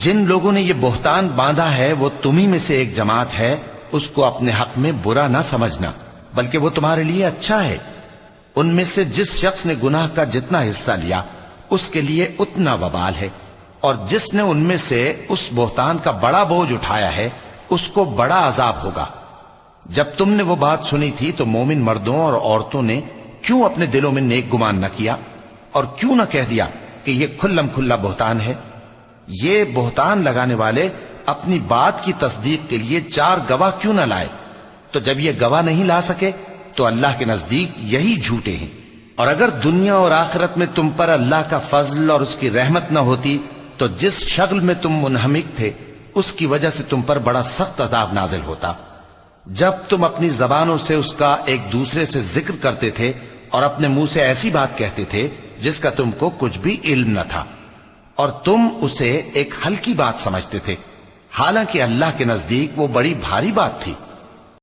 جن لوگوں نے یہ بہتان باندھا ہے وہ تمہیں میں سے ایک جماعت ہے، اس کو اپنے حق میں برا نہ سمجھنا، بلکہ وہ تمہارے لیے اچھا ہے۔ ان میں سے جس شخص نے گناہ کا جتنا حصہ لیا اس کے لیے اتنا وبال ہے، اور جس نے ان میں سے اس بہتان کا بڑا بوجھ اٹھایا ہے اس کو بڑا عذاب ہوگا۔ جب تم نے وہ بات سنی تھی تو مومن مردوں اور عورتوں نے کیوں اپنے دلوں میں نیک گمان نہ کیا، اور کیوں نہ کہہ دیا کہ یہ کھلم کھلا بہتان ہے؟ یہ بہتان لگانے والے اپنی بات کی تصدیق کے لیے 4 گواہ کیوں نہ لائے؟ تو جب یہ گواہ نہیں لا سکے تو اللہ کے نزدیک یہی جھوٹے ہیں۔ اور اگر دنیا اور آخرت میں تم پر اللہ کا فضل اور اس کی رحمت نہ ہوتی تو جس شغل میں تم منہمک تھے اس کی وجہ سے تم پر بڑا سخت عذاب نازل ہوتا۔ جب تم اپنی زبانوں سے اس کا ایک دوسرے سے ذکر کرتے تھے اور اپنے منہ سے ایسی بات کہتے تھے جس کا تم کو کچھ بھی علم نہ تھا، اور تم اسے ایک ہلکی بات سمجھتے تھے، حالانکہ اللہ کے نزدیک وہ بڑی بھاری بات تھی۔